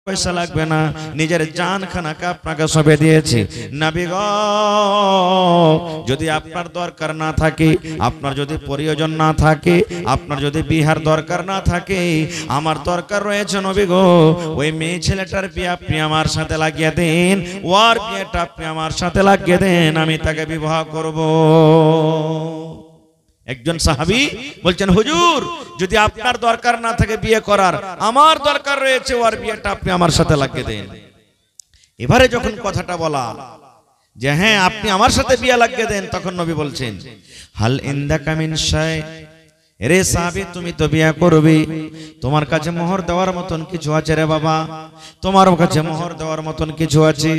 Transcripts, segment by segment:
পয়সা লাগবে না, নিজের জান খানাকে আপনাকে সঁপে দিয়েছি। নবী গো, যদি আপনার দরকার না থাকে, আপনার যদি প্রয়োজন না থাকে, আপনার যদি বিহার দরকার না থাকে, আমার দরকার রয়েছে নবী গো, ওই মেয়ে ছেলেটার বিয়ে আপনি আমার সাথে লাগিয়ে দেন, ওর বিয়েটা আপনি আমার সাথে লাগিয়ে দেন, আমি তাকে বিবাহ করব। একজন সাহাবী বলছেন, হুজুর যদি আপনার দরকার না থাকে বিয়ে করার, আমার দরকার রয়েছে, ওর বিয়েটা আপনি আমার সাথে লাগিয়ে দেন। এবারে যখন কথাটা বলা যে হ্যাঁ আপনি আমার সাথে বিয়ে লাগিয়ে দেন, তখন নবী বলছেন, হাল ইনদাকা মিন শাই, রে সাহাবী তুমি তো বিয়ে করবে, তোমার কাছে মোহর দেওয়ার মতন কিছু আছে রে বাবা, তোমার কাছে মোহর দেওয়ার মতন কিছু আছে?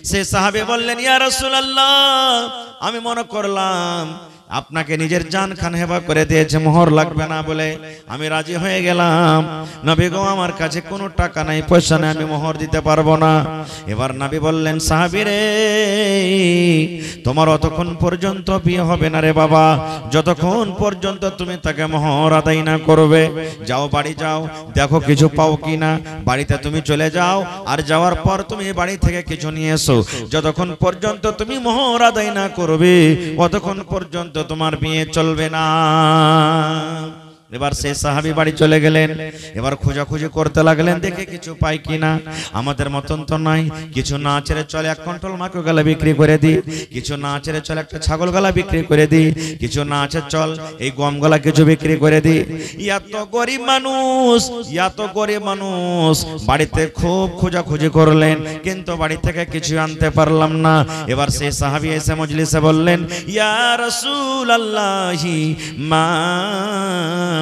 সে সাহাবী বললেন, ইয়া রাসূলুল্লাহ, আমি মনে করলাম আপনাকে নিজের জান খান হেবা করে দিয়েছে, মোহর লাগবে না বলে আমি রাজি হয়ে গেলাম। নবী গো, আমার কাছে কোনো টাকা নাই, পয়সা নেই, আমি মোহর দিতে পারবো না। এবার নবী বললেন, সাহাবী রে, তোমার অতক্ষণ পর্যন্ত বিয়ে হবে না রে বাবা, যতক্ষণ পর্যন্ত তুমি তাকে মোহর আদায় না করবে। যাও, বাড়ি যাও, দেখো কিছু পাও কিনা, বাড়িতে তুমি চলে যাও, আর যাওয়ার পর তুমি বাড়ি থেকে কিছু নিয়ে এসো। যতক্ষণ পর্যন্ত তুমি মোহর আদায় না করবে, অতক্ষণ পর্যন্ত তোমার বিয়ে চলবে না। এবার সেই সাহাবী বাড়ি চলে গেলেন, এবার খোঁজাখুঁজি করতে লাগলেন, দেখে কিছু পাই কিনা। আমাদের মতন তো নাই, কিছু না ছেড়ে চলে এক কুইন্টাল মাকে গলা বিক্রি করে দিই, কিছু না ছেড়ে চলে একটা ছাগল গলা বিক্রি করে দিই, কিছু না আছে চল এই গম গলা কিছু বিক্রি করে দিই। এত গরিব মানুষ, এত গরিব মানুষ, বাড়িতে খুব খোঁজাখুঁজি করলেন, কিন্তু বাড়ি থেকে কিছু আনতে পারলাম না। এবার সেই সাহাবী এসে মজলিসে বললেন, ইয়া রাসূলুল্লাহি মা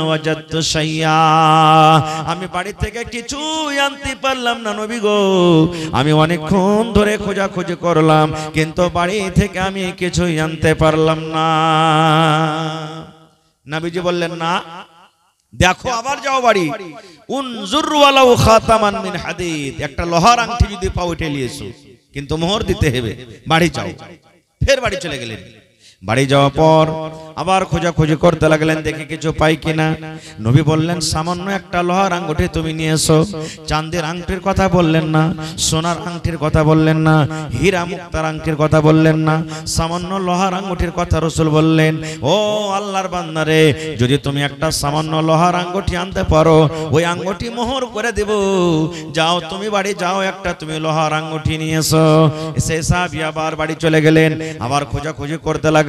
ওয়াজাদতু শাইয়া, আমি বাড়ি থেকে কিছুই আনতে পারলাম না নবী গো, আমি অনেকক্ষণ ধরে খোঁজাখুঁজি করলাম, কিন্তু বাড়ি থেকে আমি কিছুই আনতে পারলাম না। নবীজি বললেন, না দেখো, আবার যাও বাড়ি, উনজুর ওয়ালাউ খাতামান মিন হাদিদ, একটা লোহার আংটি যদি পাও উঠে নিয়ে এসো, কিন্তু মোহর দিতে হবে। বাড়ি যাও। ফের বাড়ি চলে গেলেন। বাড়ি যাওয়ার পর আবার খোঁজাখুঁজি করতে লাগলেন, দেখে কিছু পাই কিনা। নবী বললেন, সামান্য একটা লোহার আঙ্গুঠি তুমি নিয়ে এসো। চাঁদের আংটির কথা বললেন না, সোনার আংটির কথা বললেন না, হীরা মুক্তার আংটির কথা বললেন না, সামান্য লোহার আঙ্গুঠির কথা রাসূল বললেন। ও আল্লাহর বান্দারে, যদি তুমি একটা সামান্য লোহার আঙ্গুঠি আনতে পারো, ওই আঙ্গুঠি মোহর করে দেব। যাও, তুমি বাড়ি যাও, একটা তুমি লোহার আঙ্গুঠি নিয়ে এসো। সেই সাহাবী আবার বাড়ি চলে গেলেন, আবার খোঁজাখুঁজি করতে লাগলেন,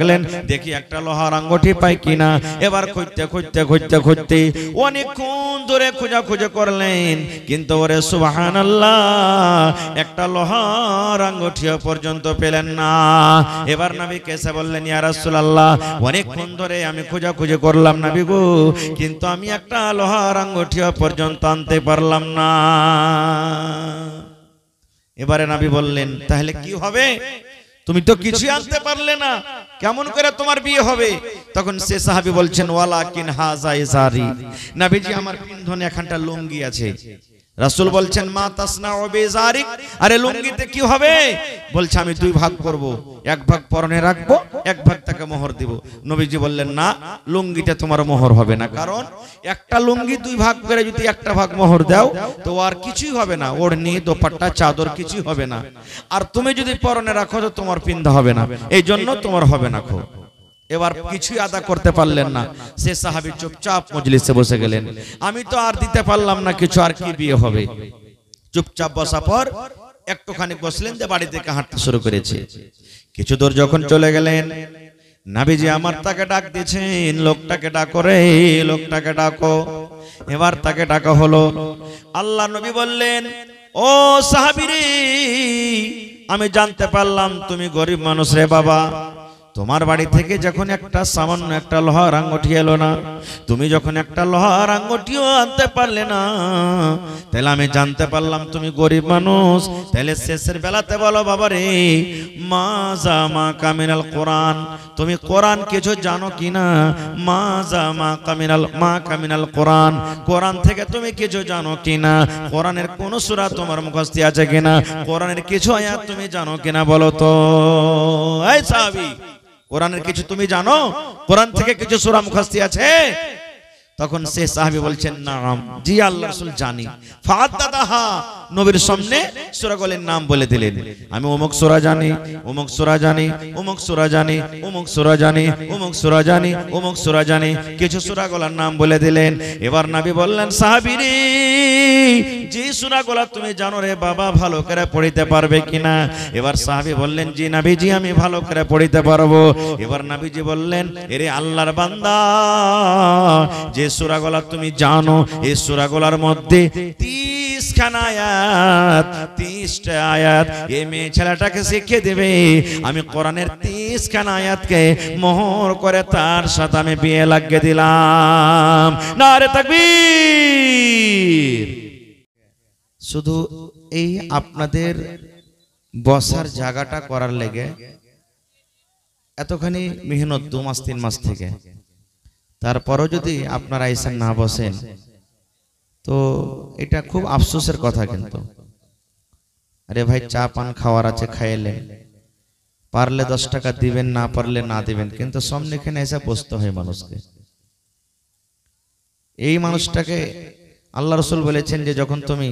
দেখি একটা লোহার আঙ্গুঠি পাই কিনা। এবার খুঁজতে খুঁজতে খুঁজতে খুঁজতে অনেকক্ষণ ধরে খোঁজাখুঁজি করলেন, কিন্তু ওরে সুবহানাল্লাহ, একটা লোহার আঙ্গুঠিও পর্যন্ত পেলেন না। এবার নবী কেসে বললেন, ইয়া রাসূলুল্লাহ, অনেকক্ষণ ধরে আমি খোঁজাখুঁজি করলাম নবী গো, কিন্তু আমি একটা লোহার আঙ্গুঠিও পর্যন্ত আনতে পারলাম না। এবারে নবী বললেন, তাহলে কি হবে? তুমি তো কিছু আনতে পারলে না, কেমন করে তোমার বিয়ে হবে? তখন সে সাহাবী বলছেন, ওয়ালাকিন হাযা ইজারি, নবীজি আমার পিন্ধনে এখানটা লুঙ্গি আছে। রাসূল বলছেন, মা তাসনাউ বিজারিক, আরে লুঙ্গিতে কি হবে? বলছে, আমি দুই ভাগ করব, এক ভাগ পরনে রাখবো, এক ভাগ তাকে মোহর দিব। নবীজি বললেন, না, লুঙ্গিটা তোমার মোহর হবে না, কারণ একটা লুঙ্গি দুই ভাগ করে যদি একটা ভাগ মোহর দাও, তো আর কিছুই হবে না, ওড়নি দোপাট্টা চাদর কিছুই হবে না। আর তুমি যদি পরনে রাখো তো তোমার পিন্ধা হবে না, এই জন্য তোমার হবে না। এবার কিছুই আদা করতে পারলেন না, সে সাহাবী চুপচাপ মজলিসে বসে গেলেন। আমি তো আর দিতে পারলাম না কিছু, আর কি বিয়ে হবে? চুপচাপ বসা পর একটুখানি বসলেন, যে বাড়ি থেকে হাঁটতে শুরু করেছে। কিছু দূর যখন চলে গেলেন, নবীজি আমার তাকে ডাক দিয়েছেন, লোকটাকে ডাকো রে, লোকটাকে ডাকো। এবার তাকে ডাকা হলো। আল্লাহ নবী বললেন, ও সাহাবী রে, আমি জানতে পারলাম তুমি গরিব মানুষ রে বাবা। তোমার বাড়ি থেকে যখন একটা সামান্য একটা লোহার আঙ্গুঠি এলো না, তুমি যখন একটা লোহার আঙ্গুঠিও আনতে পারলে না, তাহলে আমি জানতে পারলাম তুমি গরিব মানুষ। তাহলে শেষের বেলাতে বলো, বাবা রে, মাজা মা কামিনাল কোরআন, তুমি কোরআন কিছু জানো কিনা? মাজা মা কামিনাল কোরআন, কোরআন থেকে তুমি কিছু জানো কিনা? কোরআনের কোন সূরা তোমার মুখস্থ আছে কিনা? কোরআনের কিছু আয়াত তুমি জানো কিনা বলো তো। এই সাহাবী, কোরআনের কিছু তুমি জানো? কোরআন থেকে কিছু সূরা মুখস্থ আছে? তখন সে সাহাবী বলছেন নাম, জি আল্লাহ রাসূল জানি। ফাআদাদাহা, নবীর সামনে সূরাগুলোর নাম বলে দিলেন, আমি অমুক সূরা জানি, অমুক সূরা জানি, অমুক সূরা জানি, অমুক সূরা জানি, অমুক সূরা জানি, অমুক সূরা জানি, কিছু সূরাগুলোর নাম বলে দিলেন। এবার নবী বললেন, সাহাবী রে, যে সূরাগুলো তুমি জানো রে বাবা, ভালো করে পড়িতে পারবে কিনা? এবার সাহাবী বললেন, জি নবীজি আমি ভালো করে পড়িতে পারবো। এবার নবীজি বললেন, এরে আল্লাহর বান্দা, যে সূরাগুলো তুমি জানো এই সূরাগুলোর মধ্যে 30 খানা আয়াত, 30টা আয়াত এই মেয়ে ছেলেটাকে শিখিয়ে দেবে। আমি কোরআনের 30 খানা আয়াতকে মোহর করে তার সাথে আমি বিয়ে লাগিয়ে দিলাম। নারে তাকবীর। শুধু এই আপনাদের বসার জায়গাটা করার লেগে এতখানি মেহনত 2 মাস 3 মাস থেকে, তারপরও যদি আপনারা এসে না বসেন তো এটা খুব আফসোসের কথা। কিন্তু আরে ভাই, চা পান খাওয়ার আছে, খাইলেন, পারলে 10 টাকা দিবেন, না পারলে না দিবেন, কিন্তু সামনে এখানে এসে বসতে হয় মানুষকে। এই মানুষটাকে আল্লাহ রাসূল বলেছেন যে যখন তুমি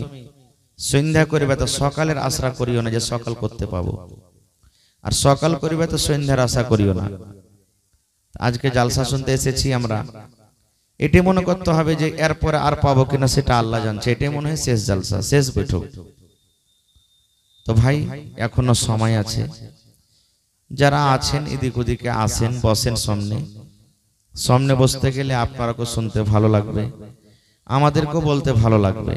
সন্ধ্যা করিবে তো সকালের আশা করিও না যে সকাল করতে পাবো, আর সকাল করিবে তো সন্ধ্যার আশা করিও না। আজকে জালসা শুনতে এসেছি আমরা, এটাই মনে করতে হবে যে এরপরে আর পাবো কিনা সেটা আল্লাহ জানছে, এটাই মনে হয় শেষ জালসা, শেষ বৈঠক। তো ভাই এখনো সময় আছে, যারা আছেন এদিক ওদিকে আসেন, বসেন সামনে। সামনে বসতে গেলে আপনারাও শুনতে ভালো লাগবে, আমাদেরকেও বলতে ভালো লাগবে।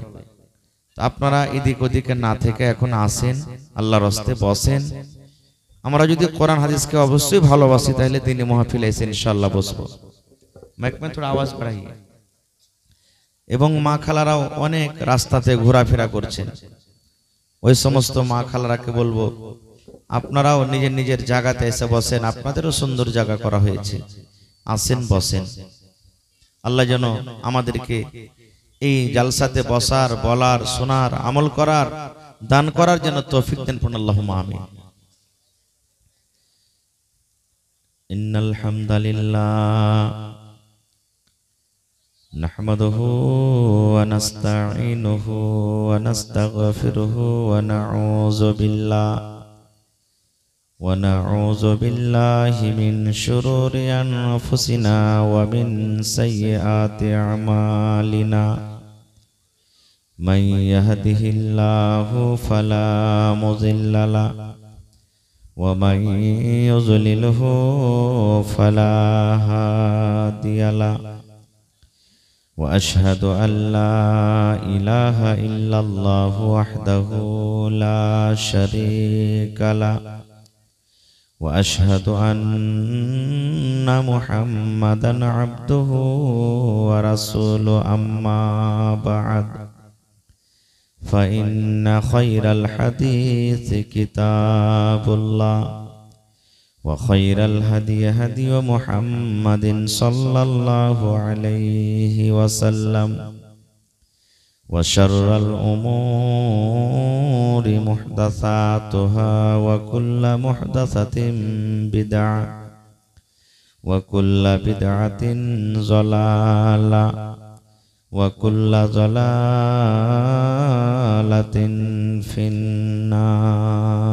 আপনারা এদিক ওদিকে না থেকে এখন আসেন, আল্লাহর রাস্তায় বসেন। আমরা যদি কোরআন হাদিসকে অবশ্যই ভালোবাসি তাহলে দিনে মাহফিলে এসে ইনশাআল্লাহ বসবো। মাইক में थोड़ा आवाज बढ़ाइए। এবং মা খালারাও অনেক রাস্তাতে ঘোরাফেরা করছেন, ওই সমস্ত মা খালারাকে বলবো আপনারাও নিজের নিজের জায়গাতে এসে বসেন, আপনাদেরও সুন্দর জায়গা করা হয়েছে, আসেন বসেন। আল্লাহ যেন আমাদেরকে এই জালসাতে বসার, বলার, শোনার, আমল করার, দান করার জন্য তৌফিক দেন। আল্লাহুম্মা আমিন। ইন্নাল হামদালিল্লাহ নাহমাদুহু ওয়া নাস্তাঈনুহু ওয়া নাস্তাগফিরুহু ওয়া নাউযু বিল্লাহি মিন শুরুরি আনফুসিনা ওয়া মিন সাইয়্যাতি আমালিনা। মান ইয়াহদিহিল্লাহু ফালা মুযিল্লা লাহু ওয়া মান ইউযলিলহু ফালা হাদিয়া লাহু। وأشهد أن لا إله إلا الله وحده لا شريك له وأشهد أن محمدا عبده ورسوله أما بعد فإن خير الحديث كتاب الله وخير الهدي هدي محمد صلى الله عليه وسلم وشر الأمور محدثاتها وكل محدثة بدعة وكل بدعة ضلالة وكل ضلالة في النار.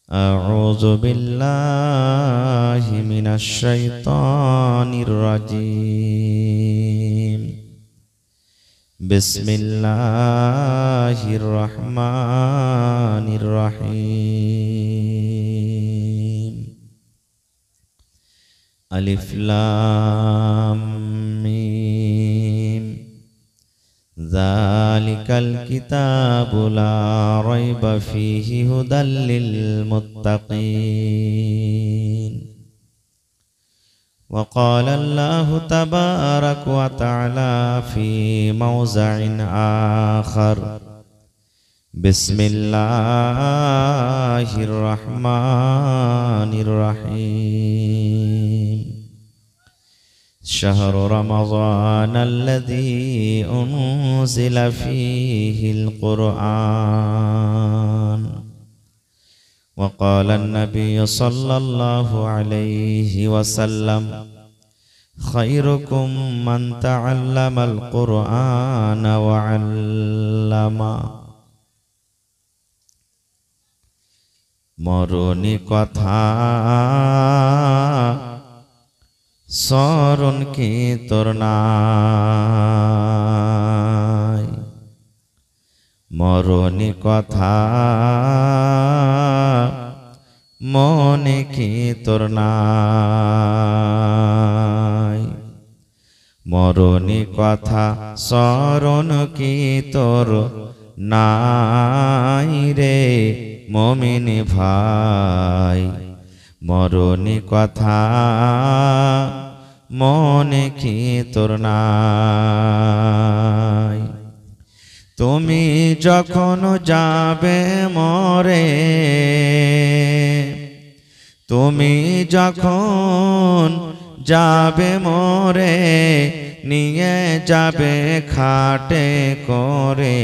أعوذ بالله من الشيطان الرجيم. بسم الله الرحمن الرحيم. ألف لام ميم. ذلك الكتاب لا ريب فيه هدى للمتقين. وقال الله تبارك وتعالى في موضع آخر بسم الله الرحمن الرحيم. شهر رمضان الذي أنزل فيه القرآن. وقال النبي صلى الله عليه وسلم খায়রুকুম মান তাআল্লামাল কুরআন ওয়া আল্লামা। মরণী কথা স্মরণ কি তোর নাই, মরণী কথা মনে কি তোর নাই, মরণী কথা স্মরণ কি তোর নাই রে মুমিন ভাই, মরণী কথা মনে কি তোর নাই। তুমি যখন যাবে মরে, তুমি যখন যাবে মরে, নিয়ে যাবে খাটে করে,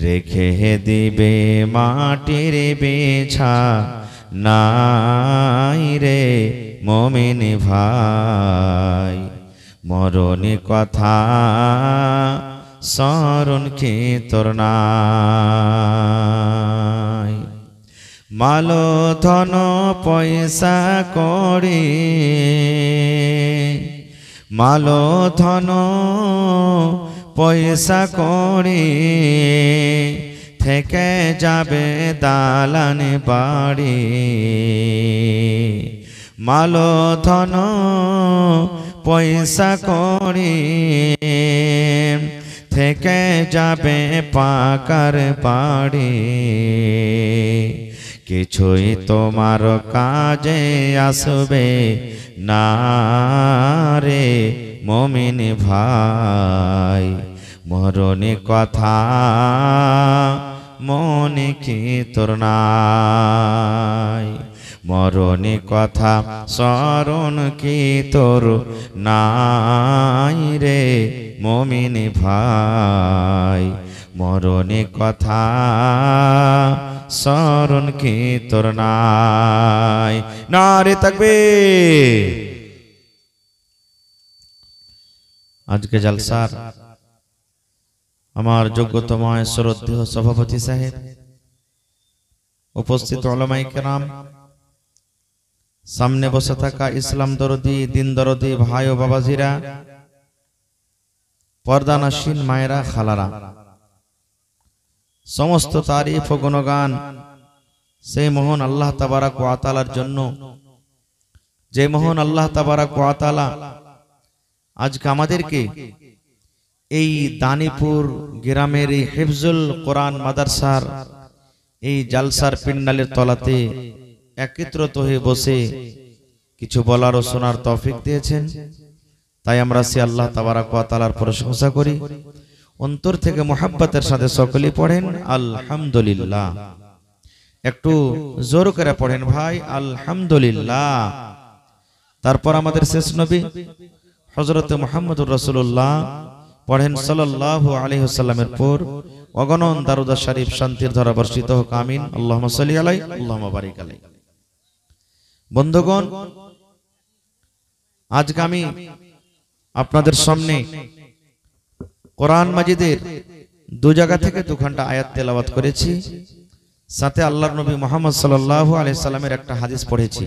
রেখে দিবে মাটির বিছা নাই রে মুমিন ভাই, মরণী কথা স্মরণ কি তোর নাই। মাল ধন পয়সা করি, মাল ধন পয়সা করি, থেকে যাবে দালান বাড়ি, মাল ধন পয়সা করি, থেকে যাবে পাকার বাড়ি, কিছুই তোমার কাজে আসবে না রে মুমিন ভাই, মরণী কথা মনে কি তোর নাই, মরণী কথা স্মরণ কি তোর নাই রে মুমিন ভাই, মরণী কথা স্মরণ কি তোর নাই। নারে তাকবীর। আজকে জলসার আমার যোগ্যতময় শ্রদ্ধেয় সভাপতি সাহেব, উপস্থিত উলামায়ে কেরাম, সামনে বসে থাকা ইসলাম দরদি দিন দরদি ভাই ও বাবাজিরা, পর্দানাসীন মায়েরা খালারা, সমস্ত তারিফ ও গুণগান সেই মহান আল্লাহ তাবারাক ওয়া তাআলার জন্য, যে মহান আল্লাহ তাবারাক ওয়া তাআলা আজকে আমাদেরকে এই দানিপুর গ্রামের এই হিফজুল কোরআন মাদ্রাসার এই জালসার পিন্ডালের তলাতে একত্রিত হয়ে বসে কিছু বলার ও শোনার তৌফিক দিয়েছেন। তাই আমরা সে আল্লাহ তাবারাক ওয়া তাআলার প্রশংসা করি, অন্তর থেকে মুহাব্বতের সাথে সকলেই পড়েন আলহামদুলিল্লাহ। একটু জোর করে পড়েন ভাই আলহামদুলিল্লাহ। তারপর আমাদের শেষ নবী হযরত মুহাম্মদুর রাসূলুল্লাহ পড়েন সাল্লাল্লাহু আলাইহি ওয়াসাল্লামের পর অগণন দারুদ শরীফ শান্তির ধারা বর্ষিত হোক, আমিন। আল্লাহুম্মা সাল্লি আলাইহি আল্লাহুম্মা বারিক আলাইহি। বন্ধুগণ, আজকে আমি আপনাদের সামনে কোরআন মাজিদের দু জায়গা থেকে দুখানা আয়াত তেলাওয়াত করেছি, সাথে আল্লাহর নবী মুহাম্মদ সাল্লাল্লাহু আলাইহি সাল্লামের একটা হাদিস পড়েছি।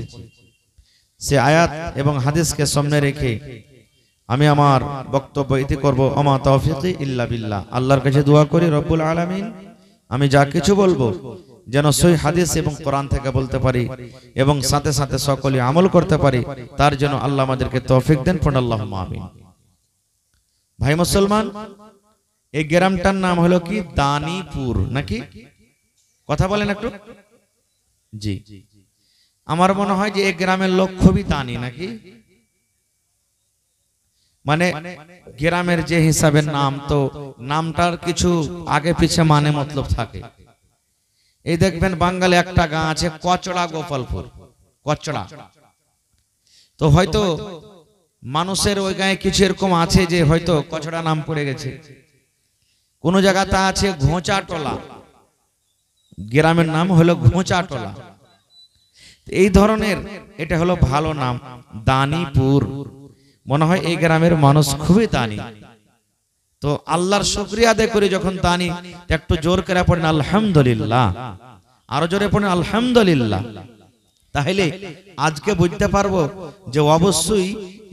সে আয়াত এবং হাদিসকে সামনে রেখে আমি আমার বক্তব্য ইতি করব। আমা তাওফীকি ইল্লা বিল্লাহ। আল্লাহর কাছে দোয়া করি রব্বুল আলামিন আমি যা কিছু বলবো যেন সহিহ হাদিস এবং কোরআন থেকে বলতে পারি এবং সাথে সাথে সকলে আমল করতে পারি, তার জন্য আল্লাহ আমাদেরকে তৌফিক দেন। পড়ুন আল্লাহুম্মা আমিন। ভাই মুসলমান, এই গ্রামটার নাম হলো কি দানিপুর, নাকি? কথা বলেন একটু। জি, আমার মনে হয় যে এই গ্রামের লোক খুবই দানি, নাকি? মানে গ্রামের যে হিসাবের নাম, তো নামটার কিছু আগে পিছে মানে মতলব থাকে। এই দেখবেন বাঙালি একটা গাঁ আছে কচড়া গোপালপুর, কচড়া। তো হয়তো মানুষের ওই গায়ে কিছু এরকম আছে যে হয়তো কচড়া নাম পড়ে গেছে। কোন জায়গাতে আছে ঘোঁচাটোলা, গ্রামের নাম হলো ঘোঁচাটোলা। এই ধরনের এটা হলো ভালো নাম, দানিপুর। মনে হয় এই গ্রামের মানুষ খুবই দানি। তো আল্লাহর শুকরিয়া আদায় করে যখন দানি, একটু জোর করে পড়েন আলহামদুলিল্লাহ, আরো জোরে পড়েন আলহামদুলিল্লাহ। তাহলে আজকে বুঝতে পারবো যে অবশ্যই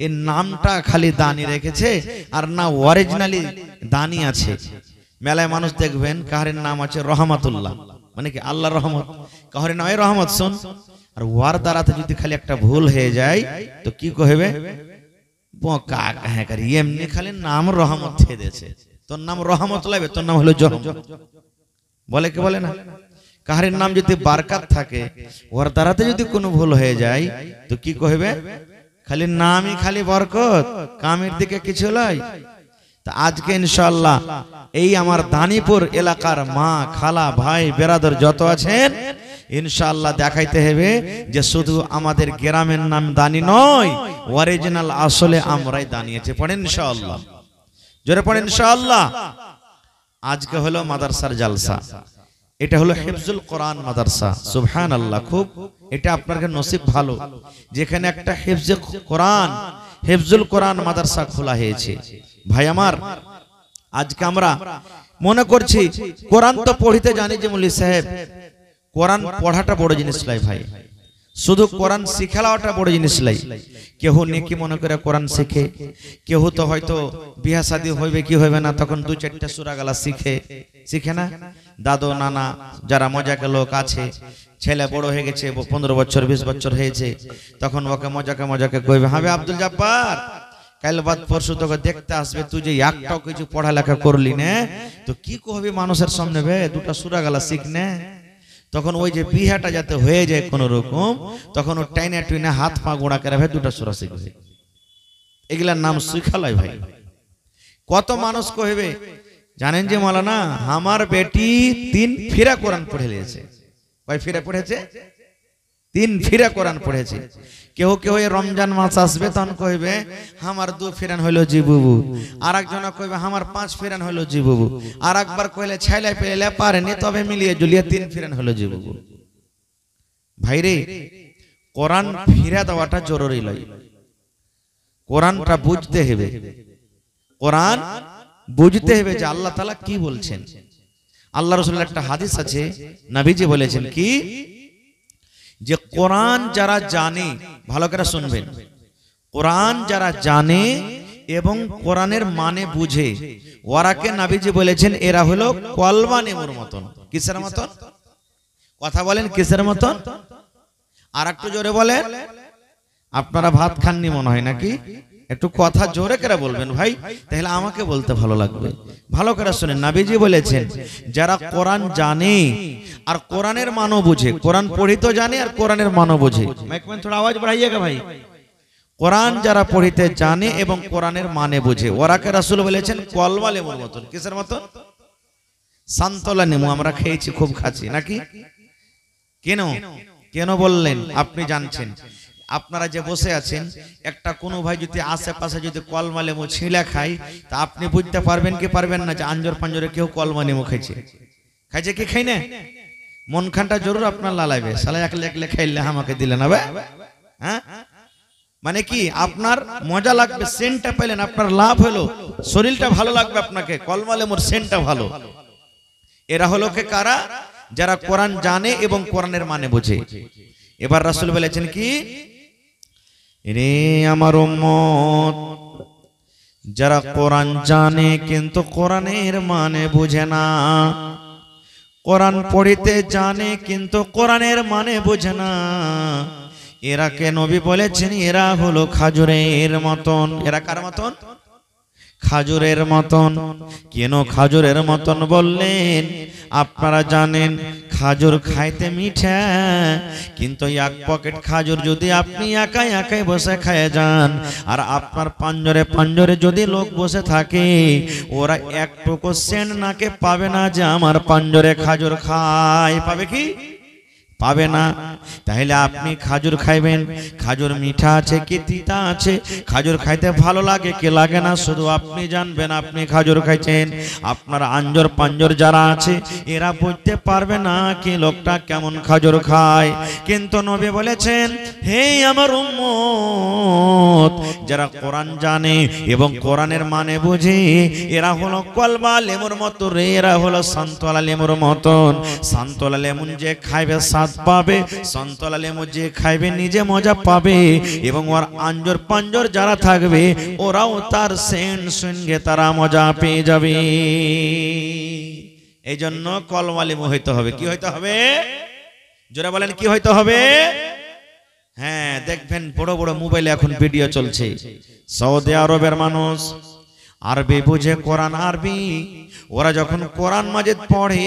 এর নামটা খালি দানি রেখেছে আর না অরিজিনালি দানি আছে। মেলায় মানুষ দেখবেন কাহারের নাম আছে রহমাতুল্লাহ, মানে কি আল্লাহর রহমত, কাহারের নাম রহমত শোন, আর ওয়ার দ্বারাতে যদি খালি একটা ভুল হয়ে যায় তো কি কহবে, এমনি খালি নাম রহমত ছেড়ে দিয়েছে, তোর নাম রহমত লাগবে, তোর নাম হলো জহম, বলে কি বলে না। কাহারের নাম যদি বারকাত থাকে, ওর দ্বারাতে যদি কোনো ভুল হয়ে যায় তো কি কহবে, খালি নামই খালি বরকত, কামের দিকে কিছু লয়। তা আজকে ইনশাআল্লাহ এই আমার দানিপুর এলাকার মা, খালা, ভাই, বেরাদর যত আছেন, ইনশাআল্লাহ দেখাইতে হবে যে শুধু আমাদের গ্রামের নাম দানি নয়, অরিজিনাল আসলে আমরাই দানিয়েছি। পড়েন ইনশাআল্লাহ, জোরে পড়েন ইনশাআল্লাহ। আজকে হলো মাদ্রাসার জালসা, এটা হলো হিফজুল কোরআন মাদ্রাসা। সুবহানাল্লাহ, খুব এটা আপনার নসিব ভালো যেখানে একটা হিফজুল কোরআন মাদ্রাসা খোলা হয়েছে। ভাই আমার, আজকে আমরা মনে করছি কোরআন তো পড়িতে জানি যে মৌলভী সাহেব, কোরআন পড়াটা বড় জিনিস নয় ভাই, শুধু কোরআন শিখালাটা বড় জিনিস নাই। কেউ নেকি মনে করে কোরআন শিখে, কেউ তো হয়তো বিয়া শাদী হইবে কি হইবে না তখন দু চারটা সূরা গালা শিখে না। দাদু নানা যারা মজাকে লোক আছে, ছেলে বড় হয়ে গেছে, 15 বছর 20 বছর হয়েছে, তখন ওকে মজাকে কইবে, হাবে আব্দুল জব্বার কাল বাদ পরশু তোকে দেখতে আসবে, তুই যে একটাও কিছু পড়ালেখা করলি না, তো কি কহবি মানুষের সামনে, বে দুটা সূরা গালা শিখ না। তখন ওই যে বিহাটা যাতে হয়ে যায় কোন রকম, তখন ও টাইনা টুইনা হাত পা গোড়া করে দুটা সূরা শিখবে। এগুলার নাম শিখালয় ভাই। কত মানুষ কইবে জানেন যে মাওলানা আমার বেটি 3 ফিরা কোরআন পড়ে লিয়েছে। কয় ফিরা পড়েছে? 3 ফিরা কোরআন পড়েছে। কেউ এই রমজান মাস আসবে তখন কইবে আমার 2 ফিরান হইলো জি বুবু, আর একজন কইবে আমার 5 ফিরান হইলো জি বুবু, আর একবার কইলে ছাইলা পেলে পারেনি তবে মিলিয়ে জুলিয়ে 3 ফিরান হইলো জি বুবু। ভাইরে, কোরআন ফিরা দেওয়াটা জরুরি লয়, কোরআনটা বুঝতে হবে, কোরআন বুঝতে হবে যে আল্লাহ তাআলা কি বলছেন। আল্লাহ রাসূলের একটা হাদিস আছে, নবীজি বলেছেন কি, যে কোরআন যারা জানে, ভালো করে শুনবেন, কোরআন যারা জানে এবং কোরআনের মানে বুঝে, ওরাকে নবীজি বলেছেন এরা হলো কলমা নেমুর মতন। কিসের মতন? কথা বলেন, কিসের মতন? আর একটু জোরে বলেন। আপনারা ভাত খাননি মনে হয় নাকি? একটু কথা জোরে করে বলবেন ভাই, তাহলে আমাকে বলতে ভালো লাগবে। ভালো করে শুনেন, নবীজি বলেছেন যারা কোরআন জানে আর কোরআনের মানে বুঝে, কোরআন পড়িতে জানে আর কোরআনের মানে বুঝে, মাইক में थोड़ा आवाज बढ़ाइएगा ভাই। কোরআন যারা পড়িতে জানে এবং কোরআনের মানে বুঝে, ওরাকে রাসূল বলেছেন কলমা লেবুর মতন। কিসের মতন? সান্তলা নেমু আমরা খেয়েছি, খুব খাচ্ছি নাকি? কেন বললেন আপনি জানছেন। আপনারা যে বসে আছেন, একটা কোনো ভাই যদি আশেপাশে যদি কলমা লেবু ছিঁড়া খায়, তা আপনি বুঝতে পারবেন কি পারবেন না যে আঞ্জর পাঞ্জরে কেউ কলমা লেবু খাইছে কি খাই না? মন খানটা জরুর আপনার লালাইবে, শালা একলে খাইলে আমাকে দিলে না, হ্যাঁ মানে কি আপনার মজা লাগবে, সেন্টটা পেলেন, আপনার লাভ হলো, শরীরটা ভালো লাগবে আপনাকে, কলমা লেবুর সেন্টটা ভালো। এরা হলো কে কারা? যারা কোরআন জানে এবং কোরআনের মানে বোঝে। এবার রাসূল বলেছেন কি, রে আমার উম্মত, যারা কোরআন জানে কিন্তু কোরআনের মানে বুঝে না, কোরআন পড়িতে জানে কিন্তু কোরআনের মানে বুঝে না, এরাকে নবী বলেছেন এরা হলো খাজুরের মতন। এরা কার মতন? খাজুরের মতন। কেন খাজুরের মতন বললেন? আপনারা জানেন খাজুর খাইতে মিঠা, কিন্তু এক পকেট খাজুর যদি আপনি একাই বসে খায় যান, আর আপনার পাঞ্জরে যদি লোক বসে থাকে, ওরা একটুকু সেন্ট নাকে পাবে না যে আমার পাঞ্জরে খাজুর খায়। পাবে কি? পাবে না। তাহলে আপনি খাজুর খাইবেন, খাজুর মিঠা আছে কি তিতা আছে, খাজুর খাইতে ভালো লাগে কি লাগে না শুধু আপনি জানবেন। আপনি খাজুর খাইছেন, আপনার আঞ্জর পাঞ্জর যারা আছে এরা বুঝতে পারবে না কি লোকটা কেমন খাজুর খায়। কিন্তু নবী বলেছেন, হে আমার উম্মত, যারা কোরআন জানে এবং কোরআনের মানে বুঝে এরা হলো কলবা লেমুর মতো রে, এরা হলো সন্তলা লেমুর মতন। সন্তলা লেমু যে খাইবে স্বাদ পাবে, সন্তলা লেমু যে খাইবে নিজে মজা পাবে, এবং ওর আঞ্জর পাঞ্জর যারা থাকবে ওরাও তার সেন্ট সঙ্গে তারা মজা পেয়ে যাবে। এই জন্য কলমা লেমু হইতে হবে। কি হইতে হবে? জোরে বলেন, কি হইতে হবে? হ্যাঁ, দেখবেন বড় বড় মোবাইলে এখন ভিডিও চলছে, সৌদি আরবের মানুষ আরবি বুঝে, কোরআন আরবি, ওরা যখন কোরআন মাজিদ পড়ে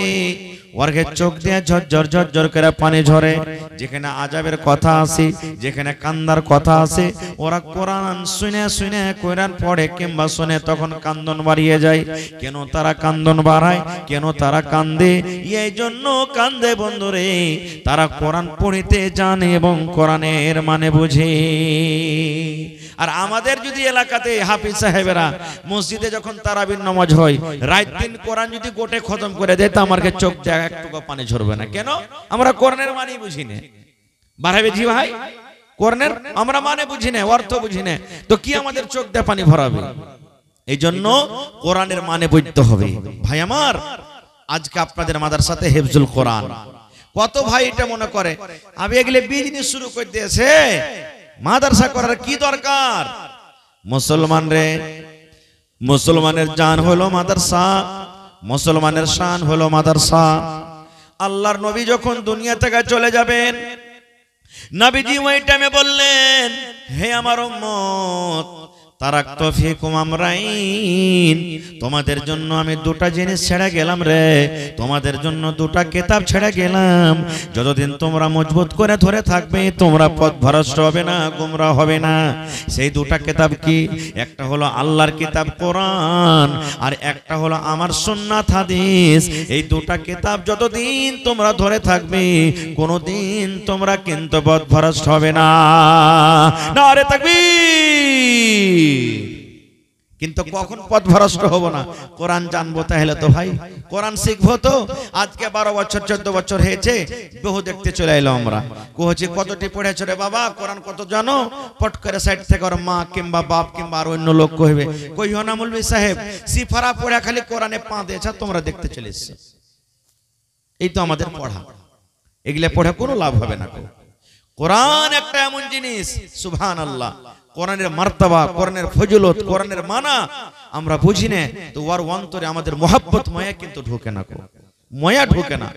ওরকে চোখ দিয়ে ঝরঝর ঝরঝর করে পানি ঝরে। যেখানে আজাবের কথা আছে, যেখানে কান্দার কথা আছে, ওরা কোরআন শুনে শুনে কোরআন পড়ে কিংবা শুনে তখন কান্দন বাড়িয়ে যায়। কেন তারা কান্দন বাড়ায়, কেন তারা কান্দে? এই জন্য কান্দে বন্ধুরে, তারা কোরআন পড়িতে জানে এবং কোরআনের মানে বুঝে। আর আমাদের যদি এলাকাতে হাফিজ সাহেবেরা মসজিদে যখন তারাবির নামাজ হয়, রাত দিন কোরআন যদি গোটে খতম করে দেয়, তা আমাকে চোখ দিয়ে একটুকু পানি ঝরবে না। কেন? আমরা কোরআনের মানে বুঝি না। বাড়াবে জি ভাই, কোরআনের আমরা মানে বুঝি না, অর্থ বুঝি না, তো কি আমাদের চোখ দিয়ে পানি ভরাবে? এই জন্য কোরআনের মানে বুঝতে হবে। ভাই আমার, আজকে আপনাদের মাদ্রাসাতে হিফজুল কোরআন, কত ভাই এটা মনে করে আমি এগুলো বিজনেস শুরু করে দিয়েছে, মাদ্রাসা করার কি দরকার? মুসলমান রে, মুসলমানের জান হলো মাদ্রাসা, মুসলমানের শান হলো মাদ্রাসা। আল্লাহর নবী যখন দুনিয়া থেকে চলে যাবেন, নবীজি ওই টাইমে বললেন, হে আমার উম্মত, তারাকতু ফিকুম আমরাইন, তোমাদের জন্য আমি দুটা জিনিস ছেড়ে গেলাম রে, তোমাদের জন্য দুটা কিতাব ছেড়ে গেলাম। যতদিন তোমরা মজবুত করে ধরে থাকবে, তোমরা পথভ্রষ্ট হবে না, গোমরা হবে না। সেই দুটা কিতাব কি? একটা হলো আল্লাহর কিতাব কোরআন, আর একটা হলো আমার সুন্নাত হাদিস। এই দুটা কিতাব যতদিন তোমরা ধরে থাকবে, কোনোদিন তোমরা কিন্তু পথভ্রষ্ট হবে না। নারে তাকবীর। কিন্তু কখন পথভ্রষ্ট হব না? কোরআন জানবো, তাহলে তো ভাই কোরআন শিখবো। তো আজকে 12 বছর 14 বছর হয়েছে, বহু দেখতে চলে এলো আমরা, কোহছি কতটি পড়েছ রে বাবা, কোরআন কত জানো? পট করে সাইড থেকে ওর মা কিংবা বাপ কিংবা আর অন্য লোক কইবে, কইও না মৌলভী সাহেব, সিফারা পড়া খালি কোরআনে পা দিয়েছে, তোমরা দেখতে চলে এসেছে। এই তো আমাদের পড়া, এগুলা পড়ে কোনো লাভ হবে না। কোরআন একটা এমন জিনিস, সুবহানাল্লাহ, কোরআনের মার্তাবা, কোরআনের ফজিলত, কোরআনের মানা আমরা বুঝি না, তো ওর অন্তরে আমাদের মোহাব্বত মায়া কিন্তু ঢোকে না, মায়া ঢোকে না।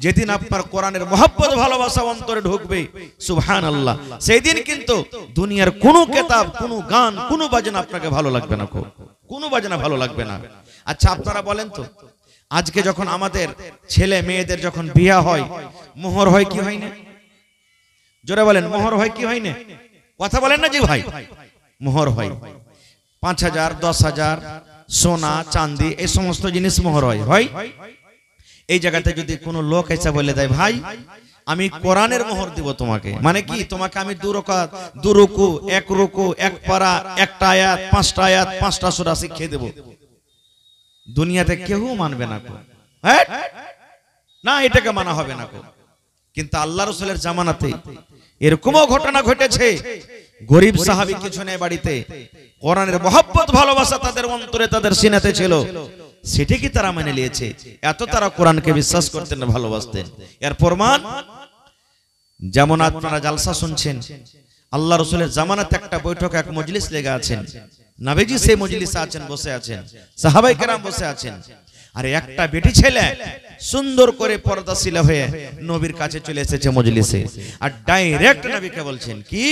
যেদিন আপনার কোরআনের মোহাব্বত ভালোবাসা অন্তরে ঢুকবে, সুবহানাল্লাহ, সেই দিন কিন্তু দুনিয়ার কোনো কিতাব, কোনো গান, কোনো বাজনা আপনাকে ভালো লাগবে না, কোনো বাজনা ভালো লাগবে না। আচ্ছা আপনারা বলেন তো, আজকে যখন আমাদের ছেলে মেয়েদের যখন বিয়া হয়, মোহর হয় কি হয় না? জোরে বলেন, মোহর হয় কি হয় না? কথা বলেন না জি ভাই। মোহর হয় 5,000 10,000 সোনা চাঁদি, এই সমস্ত জিনিস মোহর হয়। এই জায়গাতে যদি কোনো লোক এসে বলে দেয়, ভাই আমি কোরআনের মোহর দিব তোমাকে, মানে কি? তোমাকে আমি 2 রাকাত 2 রুকু 1 রুকু 1 পারা 1টা আয়াত 5টা আয়াত 5টা সূরা শিখিয়ে দেব, দুনিয়াতে কেউ মানবে না, হ্যাঁ না, এটাকে মানা হবে না। কিন্তু আল্লাহ রাসূলের জামানাতে এরকমও ঘটনা ঘটেছে, গরিব সাহাবী কিছু নেই বাড়িতে, কোরআনের মহব্বত ভালোবাসা তাদের অন্তরে, তাদের সিনাতে ছিল, সেটা কি তারা মেনে নিয়েছে। এত তারা কোরআনকে বিশ্বাস করতেন, ভালোবাসতেন। এর প্রমাণ যেমন আপনারা জালসা শুনছেন, আল্লাহ রাসূলের জামানাতে একটা বৈঠক, এক মজলিস লেগে আছেন, নবীজি সেই মজলিসে আছেন, বসে আছেন, সাহাবায়ে কেরাম বসে আছেন, আর একটা বেটি ছেলে সুন্দর করে পর্দাশীলা হয়ে নবীর কাছে চলে এসেছে মজলিসে, আর ডাইরেক্ট নবীকে বলছেন কি,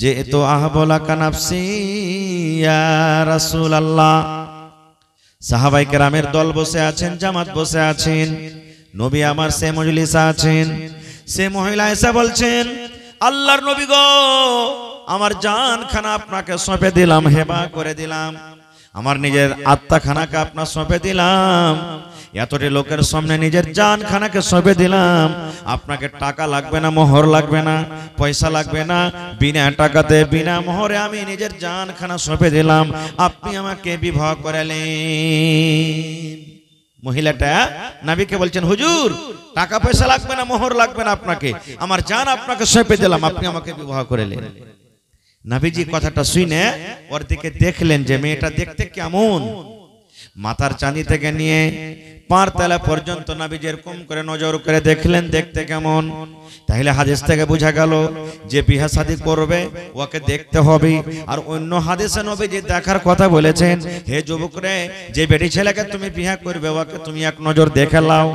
যে তো আহবলা কানাফসি ইয়া রাসূলুল্লাহ। সাহাবায়ে কেরামের দল বসে আছেন, জামাত বসে আছেন, নবী আমার সে মজলিসে আছেন। সে মহিলা এসে বলছেন, আল্লাহর নবী গো, আমার জান খানা আপনাকে সঁপে দিলাম, হেবা করে দিলাম, আমার নিজের আত্মা খানাকে আপনার সঁপে দিলাম, এতটি লোকের সামনে নিজের জানখানাকে সঁপে দিলাম, আপনাকে টাকা লাগবে না, মোহর লাগবে না, পয়সা লাগবে না, বিনা টাকাতে বিনা মোহরে আমি নিজের জানখানা সঁপে দিলাম, আপনি আমাকে বিবাহ করালেন। মহিলাটা নবীকে বলছেন, হুজুর টাকা পয়সা লাগবে না, মোহর লাগবে না, আপনাকে আমার জান আপনাকে সঁপে দিলাম, আপনি আমাকে বিবাহ করালেন। নবীজি কথাটা শুনে ওর দিকে দেখলেন যে মেয়েটা দেখতে কেমন, মাথার চাঁদি থেকে নিয়ে পার তলা পর্যন্ত নবীজি এরকম করে নজর করে দেখলেন দেখতে কেমন। তাহলে হাদিস থেকে বোঝা গেল যে বিয়ে শাদী করবে ওকে দেখতে হবে। আর অন্য হাদিসে নবীজি দেখার কথা বলেছেন, হে যুবকরে, যে বেটি ছেলেকে তুমি বিয়ে করবে ওকে তুমি এক নজর দেখে নাও,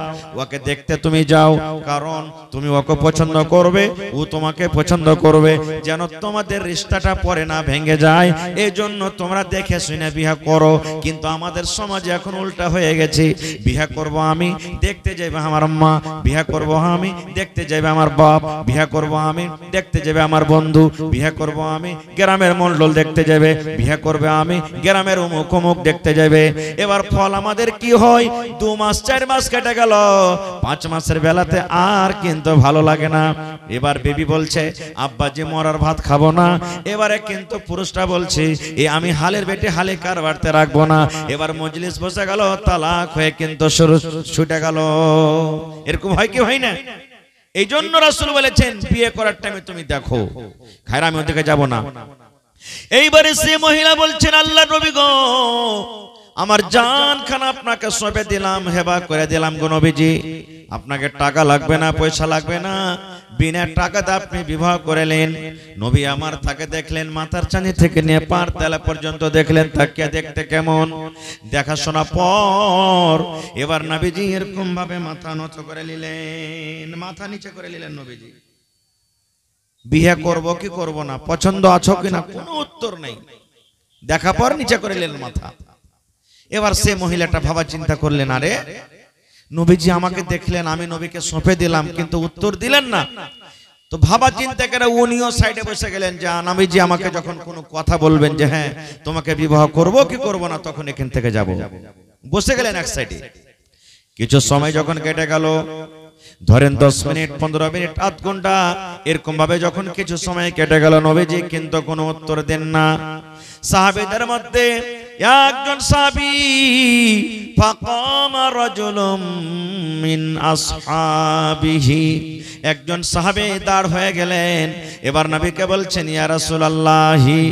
ওকে দেখতে তুমি যাও, কারণ তুমি ওকে পছন্দ করবে, ও তোমাকে পছন্দ করবে, যেন তোমাদের রিশতাটা পরে না ভেঙে যায়, এই জন্য তোমরা দেখে শুনে বিয়ে করো। কিন্তু আমাদের সমাজে এখন উল্টা হয়ে গেছে, বিয়ে করব আমি, দেখতে যাবে আমার মা, বিয়ে করব আমি, দেখতে যাবে আমার বাপ, বিয়ে করব আমি, দেখতে যাবে আমার বন্ধু, বিয়ে করব আমি, গ্রামের মন্ডল দেখতে যাবে, বিয়ে করবে আমি, গ্রামের অমুক অমুক দেখতে যাবে। এবার ফল আমাদের কি হয়, 2 মাস 4 মাস কেটে গেল, 5 মাসের বেলাতে আর কিন্তু ভালো লাগে না। এবার বেবি বলছে, আব্বা যে মরার ভাত খাবো না। এবারে কিন্তু পুরুষটা বলছে, আমি হালের বেটে হালে কার বাড়তে রাখবো না। এবার মজলিস বসে গেল, তালাক হয়ে কিন্তু ছুটে গেল। এরকম হয় কি হয় না? এই জন্য রাসূল বলেছেন বিয়ে করার টাইমে তুমি দেখো। খায়র আমি ওদিকে যাব না। এইবারে সে মহিলা বলছেন, আল্লাহ নবী গো, আমার জানখানা আপনাকে সঁপে দিলাম, হেবা করে দিলাম গো নবীজি, আপনাকে টাকা লাগবে না, পয়সা লাগবে না, বিনা টাকাতে আপনি বিবাহ করেলেন। নবী আমার তাকে দেখলেন, মাথার চাঁদি থেকে নিয়ে পার তলা পর্যন্ত দেখলেন, তাকে দেখতে কেমন। দেখাশোনা পর এবার নবীজি এরকম ভাবে মাথা নত করে নিলেন, মাথা নিচে করে নিলেন। নবীজি বিয়ে করব কি করব না, পছন্দ আছো কিনা, কোনো উত্তর নেই। দেখা পর নিচে করে নিলেন মাথা। এবার সে মহিলাটা ভাবা চিন্তা করলেন, আরে নবীজি আমাকে দেখলেন, আমি নবীকে সঁপে দিলাম, কিন্তু উত্তর দিলেন না। তো ভাবা চিন্তা করে উনিও সাইডে বসে গেলেন, যে নবীজি আমাকে যখন কোনো কথা বলবেন যে হ্যাঁ তোমাকে বিবাহ করব কি করব না, তখন এখান থেকে যাব। বসে গেলেন এক সাইডে। কিছু সময় যখন কেটে গেল, ধরেন 10 মিনিট, 15 মিনিট, আধ ঘন্টা, এরকম ভাবে যখন কিছু সময় কেটে গেল, নবীজি কিন্তু কোনো উত্তর দেন না। সাহাবীদের মধ্যে একজন সাহাবী, ফাকামা রাজুলুম মিন আসহাবিহি, একজন সাহাবী দাঁড় হয়ে গেলেন। এবার নবীকে বলছেন, ইয়া রাসূলুল্লাহি,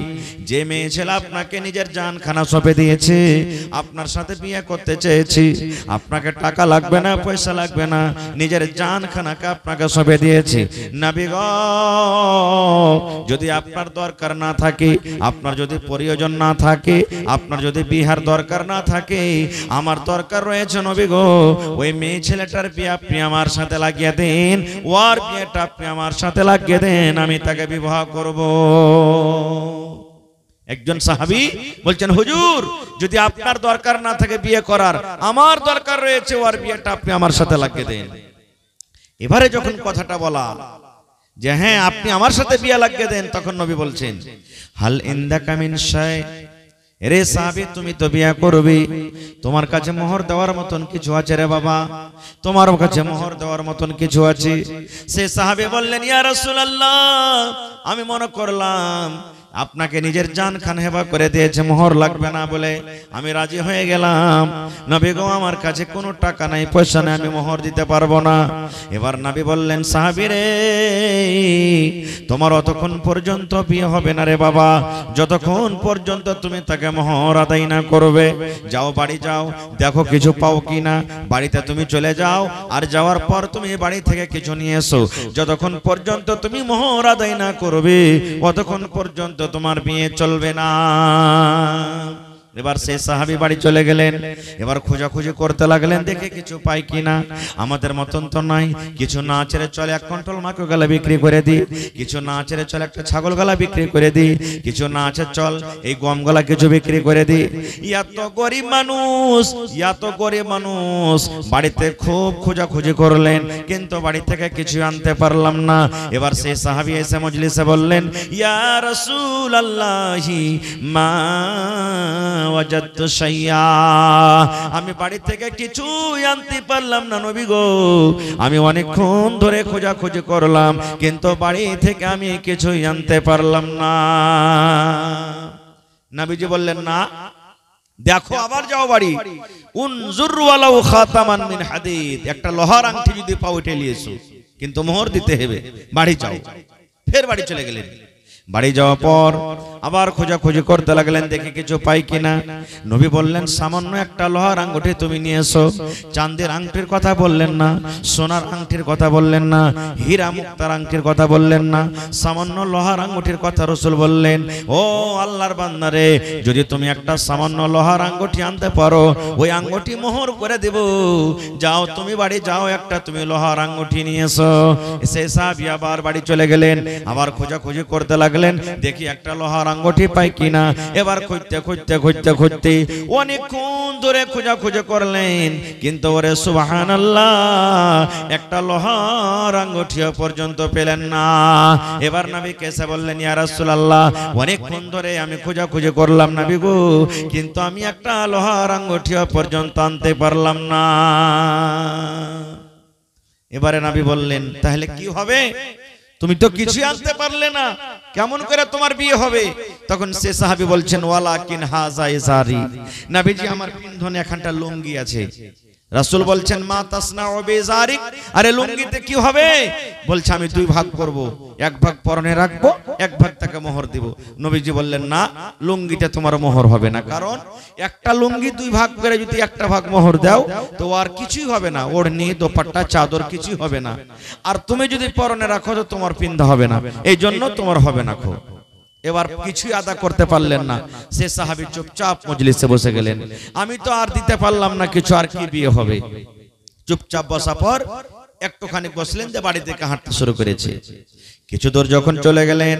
যে মেয়ে ছেলে আপনাকে নিজের জানখানা সঁপে দিয়েছে, আপনার সাথে বিয়ে করতে চেয়েছি, আপনাকে টাকা লাগবে না, পয়সা লাগবে না, নিজের জানখানাকে আপনাকে সঁপে দিয়েছি। নবী গো, যদি আপনার দরকার না থাকে, আপনার যদি প্রয়োজন না থাকে, আপনার যদি বিহার দরকার না থাকে, আমার দরকার রয়েছে নবী গো, ওই মেয়ে ছেলেটার বিয়ে আপনি আমার সাথে লাগিয়ে দেন, ওর বিয়েটা আপনি আমার সাথে লাগিয়ে দেন, আমি তাকে বিবাহ করব। একজন সাহাবী বলছেন, হুজুর যদি আপনার দরকার না থাকে বিয়ে করার, আমার দরকার রয়েছে, ওর বিয়েটা আপনি আমার সাথে লাগিয়ে দেন। এবারে যখন কথাটা বলা যে হ্যাঁ আপনি আমার সাথে বিয়ে লাগিয়ে দেন, তখন নবী বলছেন, হাল ইনদাকা মিন শাই, রে সাহাবী তুমি তো বিয়ে করবে, তোমার কাছে মোহর দেওয়ার মতন কিছু আছে রে বাবা, তোমার কাছে মোহর দেওয়ার মতন কিছু আছে? সে সাহাবী বললেন, ইয়া রাসূলুল্লাহ, আমি মনে করলাম আপনাকে নিজের জানখান হেবা করে দিয়েছে, মোহর লাগবে না বলে আমি রাজি হয়ে গেলাম। নবী গো, আমার কাছে কোনো টাকা নাই, পয়সা নেই, আমি মোহর দিতে পারবো না। এবার নবী বললেন, সাহাবী রে, তোমার অতক্ষণ পর্যন্ত বিয়ে হবে না রে বাবা, যতক্ষণ পর্যন্ত তুমি তাকে মোহর আদায় না করবে। যাও, বাড়ি যাও, দেখো কিছু পাও কিনা, বাড়িতে তুমি চলে যাও, আর যাওয়ার পর তুমি বাড়ি থেকে কিছু নিয়ে এসো। যতক্ষণ পর্যন্ত তুমি মোহর আদায় না করবে, ততক্ষণ পর্যন্ত তোমার বিয়ে চলবে না। এবার সেই সাহাবী বাড়ি চলে গেলেন। এবার খোঁজাখুঁজি করতে লাগলেন, দেখে কিছু পাই কিনা। আমাদের মতন তো নাই, কিছু না ছেড়ে চলে এক কুইন্টাল মাকে গলা বিক্রি করে দিই, কিছু না ছেড়ে চলে একটা ছাগল গলা বিক্রি করে দিই, কিছু না আছে চল এই গম গলা কিছু বিক্রি করে দিই। এত গরিব মানুষ, এত গরিব মানুষ, বাড়িতে খুব খোঁজাখুঁজি করলেন, কিন্তু বাড়ি থেকে কিছু আনতে পারলাম না। এবার সেই সাহাবী এসে মজলিসে বললেন, ইয়া রাসূলুল্লাহি, মা ওয়াজাদতু শাইয়া, আমি বাড়ি থেকে কিছুই আনতে পারলাম না নবী গো, আমি অনেকক্ষণ ধরে খোঁজাখুঁজি করলাম কিন্তু বাড়ি থেকে আমি কিছুই আনতে পারলাম না। নবীজি বললেন না, দেখো আবার যাও বাড়ি, উনজুর ওয়ালাউ খাতামান মিন হাদিদ, একটা লোহার আংটি যদি পাও উঠে নিয়েছো কিন্তু মোহর দিতে হবে, বাড়ি যাও। ফের বাড়ি চলে গেলেন। বাড়ি যাওয়ার পর আবার খোঁজাখুঁজি করতে লাগলেন, দেখে কিছু পাই কিনা। নবী বললেন সামান্য একটা লোহার আঙ্গুঠি তুমি নিয়ে এসো। চাঁদের আংটির কথা বললেন না, সোনার আংটির কথা বললেন না, হীরা মুক্তার আংটির কথা বললেন না, সামান্য লোহার আঙ্গুঠির কথা রাসূল বললেন। ও আল্লাহর বান্দারে, যদি তুমি একটা সামান্য লোহার আঙ্গুঠি আনতে পারো, ওই আঙ্গুঠি মোহর করে দেব। যাও তুমি বাড়ি যাও, একটা তুমি লোহার আঙ্গুঠি নিয়ে এসো। সেই সাহাবী আবার বাড়ি চলে গেলেন, আবার খোঁজাখুঁজি করতে লাগলেন, দেখি একটা লোহার আঙ্গুঠি পাই কিনা। এবার খুঁজতে খুঁজতে খুঁজতে খুঁজতে অনেকক্ষণ ধরে খোঁজাখুঁজি করলেন কিন্তু ওরে সুবহানাল্লাহ, একটা লোহার আঙ্গুঠিও পর্যন্ত পেলেন না। এবার নবী কেসে বললেন, ইয়া রাসূলুল্লাহ, অনেকক্ষণ ধরে আমি খোঁজাখুঁজি করলাম নবী গো, কিন্তু আমি একটা লোহার আঙ্গুঠিও পর্যন্ত আনতে পারলাম না। এবারে নবী বললেন, তাহলে কি হবে? তুমি তো কিছুই আনতে পারলে না, কেমন করে তোমার বিয়ে হবে? তখন সে সাহাবী বলছেন, ওয়ালাকিন হাযা ইজারি, নবীজি আমার পিন্ধনে এখানটা লুঙ্গি আছে। রাসূল বলছেন, মা তাসনাউ বিজারিক, আরে লুঙ্গিতে কি হবে? বলছে আমি দুই ভাগ করব, এক ভাগ পরনে রাখবো, এক ভাগ তাকে মোহর দিব। নবীজি বললেন, না, লুঙ্গিটা তোমার মোহর হবে না, কারণ একটা লুঙ্গি দুই ভাগ করে যদি একটা ভাগ মোহর দাও তো আর কিছুই হবে না, ওড়নি দোপাট্টা চাদর কিছুই হবে না। আর তুমি যদি পরনে রাখো তো তোমার পিন্ধা হবে না, এই জন্য তোমার হবে না। এবার কিছুই আদা করতে পারলেন না, সে সাহাবী চুপচাপ মজলিসে বসে গেলেন। আমি তো আর দিতে পারলাম না কিছু, আর কি বিয়ে হবে? চুপচাপ বসা পর একটুখানি বসলেন, যে বাড়ি থেকে হাঁটতে শুরু করেছে। কিছু দূর যখন চলে গেলেন,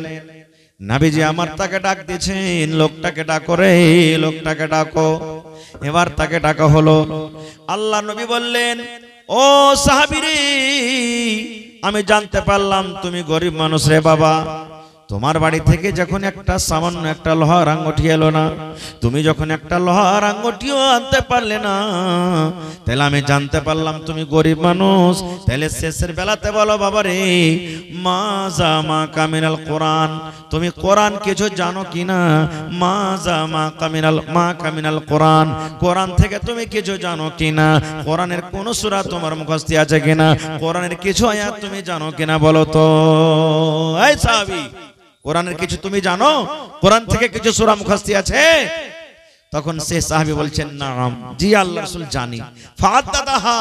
নবীজি আমার তাকে ডাক দিয়েছেন, লোকটাকে ডাকো রে, লোকটাকে ডাকো। এবার তাকে ডাকা হলো। আল্লাহ নবী বললেন, ও সাহাবী রে, আমি জানতে পারলাম তুমি গরিব মানুষ রে বাবা। তোমার বাড়ি থেকে যখন একটা সামান্য একটা লোহার আঙ্গুঠি এলো না, তুমি যখন একটা লোহার আঙ্গুঠিও আনতে পারলে না, তাহলে আমি জানতে পারলাম তুমি গরিব মানুষ। তাহলে শেষের বেলাতে বলো, বাবা রে, মাজা মা কামিনাল কোরআন, তুমি কোরআন কিছু জানো কিনা? মাজা মা কামিনাল কোরআন, কোরআন থেকে তুমি কিছু জানো কিনা? কোরআনের কোন সূরা তোমার মুখস্থ আছে কিনা? কোরআনের কিছু আয়াত তুমি জানো কিনা বলো তো। এই সাহাবী, কোরআনের কিছু তুমি জানো? কোরআন থেকে কিছু সূরা মুখস্থ আছে? তখন সে সাহাবী বলছেন, নাম, জি আল্লাহ রাসূল জানি। ফাদাদাহা,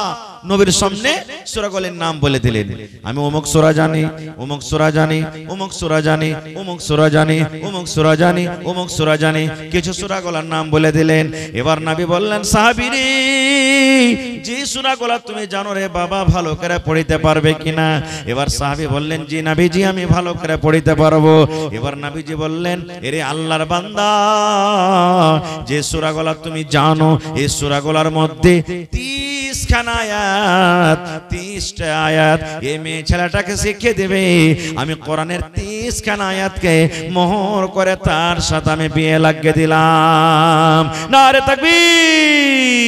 নবীর সামনে সূরাগুলোর নাম বলে দিলেন। আমি অমুক সূরা জানি, অমুক সূরা জানি, অমুক সূরা জানি, অমুক সূরা জানি, অমুক সূরা জানি, অমুক সূরা জানি, কিছু সূরাগুলোর নাম বলে দিলেন। এবার নবী বললেন, সাহাবী রে, যে সূরাগুলো তুমি জানো রে বাবা, ভালো করে পড়িতে পারবে কিনা? এবার সাহাবী বললেন, জি নবীজি, আমি ভালো করে পড়িতে পারবো। এবার নবীজি বললেন, এরে আল্লাহর বান্দা, যে সূরাগুলো তুমি জানো, এই সূরাগুলোর মধ্যে 30 খানা আয়াত, 30টা আয়াত এই মেয়ে ছেলেটাকে শিখিয়ে দেবে। আমি কোরআনের 30 খানা আয়াতকে মোহর করে তার সাথে আমি বিয়ে লাগিয়ে দিলাম। নারে তাকবীর।